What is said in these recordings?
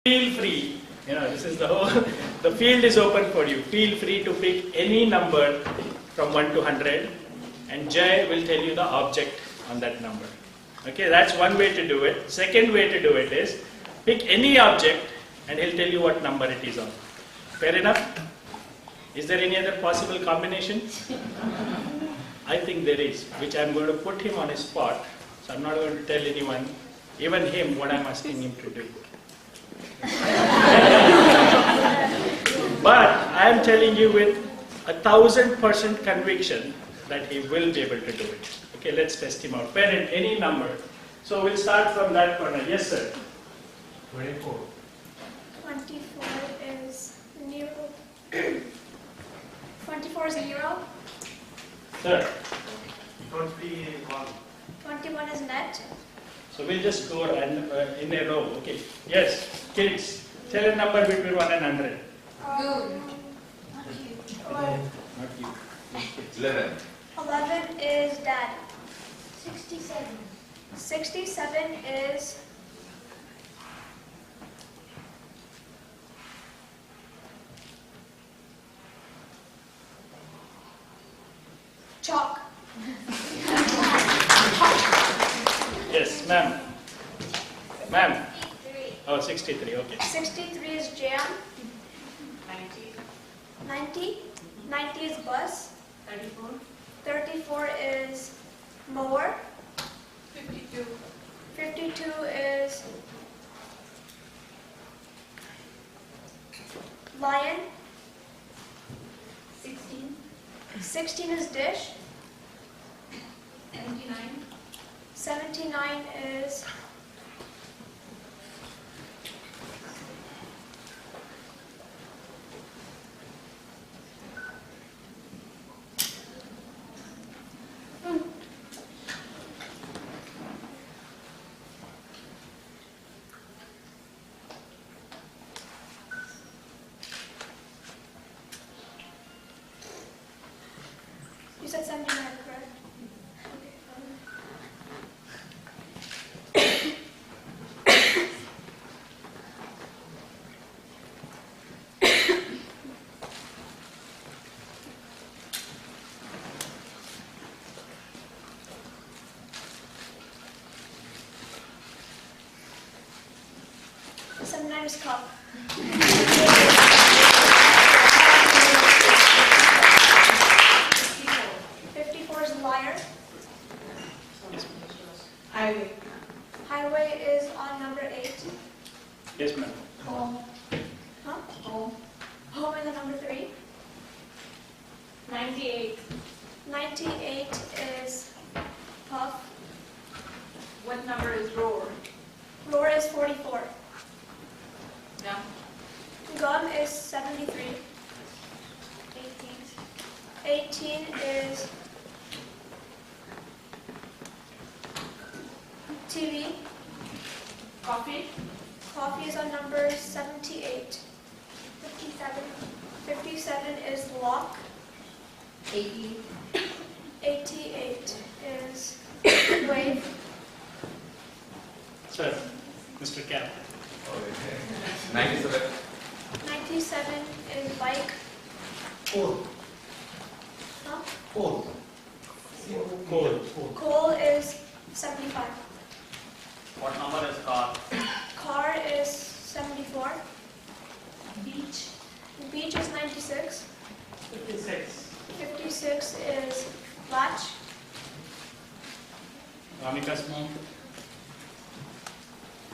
Feel free, this is the whole, the field is open for you. Feel free to pick any number from 1 to 100 and Jay will tell you the object on that number. Okay, that's one way to do it. Second way to do it is pick any object and he'll tell you what number it is on. Fair enough? Is there any other possible combination? I think there is, which I'm going to put him on his spot. So I'm not going to tell anyone, even him, what I'm asking him to do. But I am telling you with 1,000% conviction that he will be able to do it. Okay, let's test him out. Parent, any number. So we'll start from that corner. Yes, sir. 24. 24 is 0. 24 is 0. Sir. 21. 21 is net. So we'll just go and, in a row. Okay. Yes, kids. Tell a number between 1 and 100. Not you. 11. 11 is dad. 67. 67 is chalk. Yes, ma'am. Ma'am. 63. Oh, 63. Okay. 63 is jam. 90. 90 is bus. 34. 34 is mower. 52. 52 is lion. 16. 16 is dish. 79. 79 is you said 79, correct? Okay. 79 is cup. 54 is liar. Highway. Highway is on number 8. Yes, ma'am. Home. Huh? Home. Home is on number 3. 98. 98 is puff. What number is roar? Roar is 44. No. Gum is 73. 18 is TV. Coffee. Coffee is on number 78. 57. 57 is lock. 80. 88 is wave. Sir, Mr. Cap. 97. 97 is bike. 4. Huh? 4. Coal. Coal is 75. What number is car? Car is 74. Beach. Beach is 96. 56. 56 is latch. Ramika's mom.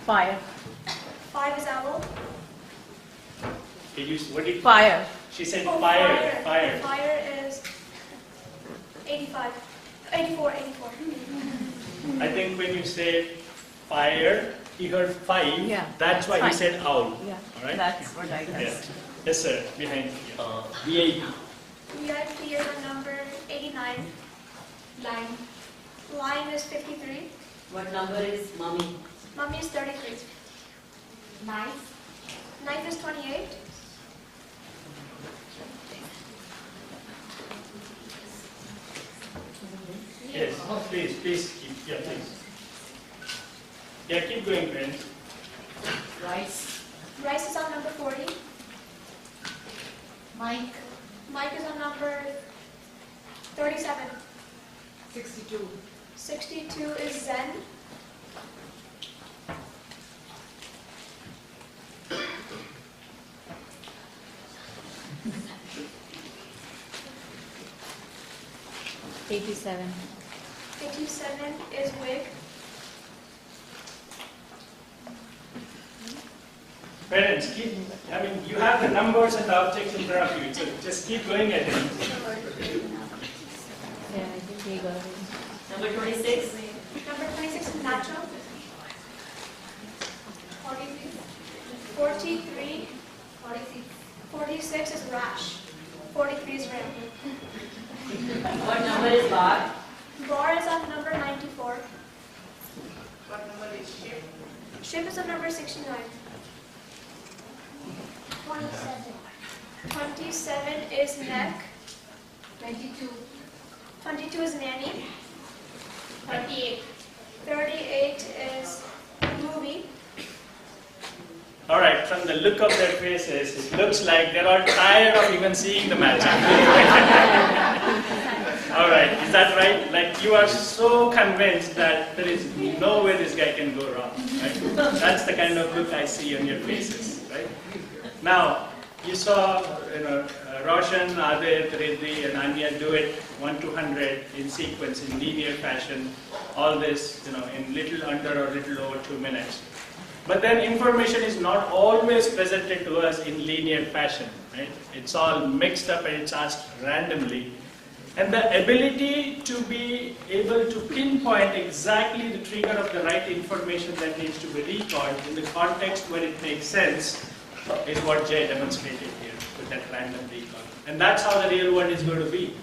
5. 5 is owl. Did you, what did Fire. she said? Oh, Fire. Fire. Fire is 85. 84. 84. I think when you say fire, he heard 5. Yeah, That's why he fine. said owl. Yeah, All right? that's what I Yeah. guessed. Yes, sir. Behind you. VIP. VIP is on number 89. Line. Lion is 53. What number is mommy? Mummy is 33. Knife. Knife is 28. Yes. Please, keep. Yeah, please. Yeah, keep going, friends. Rice. Rice is on number 40. Mike. Mike is on number 37. 62. 62 is Zen. $87. 87 is Wig. Parents, you have the numbers and the objects in front of you, so just keep going at it. Yeah, I think we got it. Number 26. Number 26 is Nacho. 43. 46 is Rash. 43 is Ram. What number is bar? Bar is on number 94. What number is ship? Ship is on number 69. 27 is Neck. 22. 22 is Nanny. 38. 38 is Movie. All right, from the look of their faces, it looks like they're all tired of even seeing the match. All right, is that right? Like you are so convinced that there is no way this guy can go wrong, right? That's the kind of look I see on your faces, right? Now, you saw, Roshan, Adir, Riddhi, and Anya do it 1 to 100 in sequence, in linear fashion. All this, in little under or little over 2 minutes. But then information is not always presented to us in linear fashion, right? It's all mixed up and it's asked randomly. And the ability to be able to pinpoint exactly the trigger of the right information that needs to be recalled in the context where it makes sense is what Jay demonstrated here with that random recall. And that's how the real world is going to be.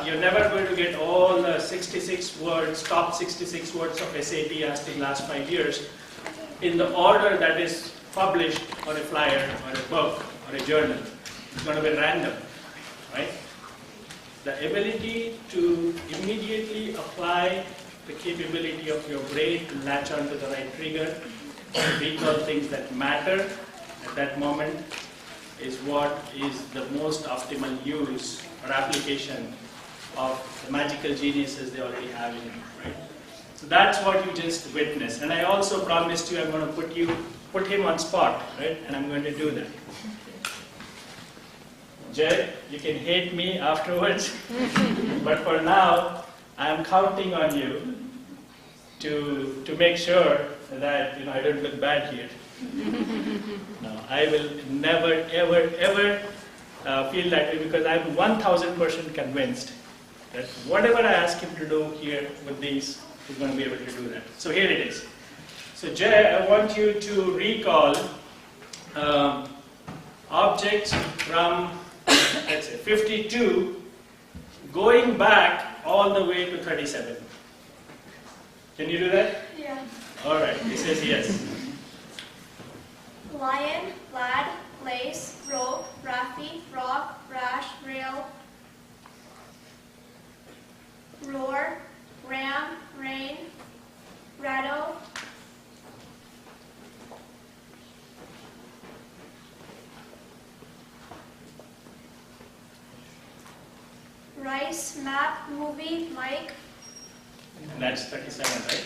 You're never going to get all the 66 words, top 66 words of SAT asked in the last 5 years in the order that is published on a flyer or a book or a journal. It's going to be random, right? The ability to immediately apply the capability of your brain to latch onto the right trigger, recall things that matter at that moment, is what is the most optimal use or application of the magical geniuses they already have in you, right? So that's what you just witnessed. And I also promised you I'm going to put him on spot, right? And I'm going to do that. Jay, you can hate me afterwards, but for now, I'm counting on you to make sure that I don't look bad here. No, I will never, ever, ever feel that way because I'm 1000% convinced that whatever I ask him to do here with these, he's going to be able to do that. So here it is. So Jay, I want you to recall objects from, let's say, 52 going back all the way to 37. Can you do that? Yeah. All right, he says yes. Lion, lad, lace, rope, Raffy, rock, rash, rail, roar, ram, rain, rattle, rice, map, movie, mic. And that's 37, right?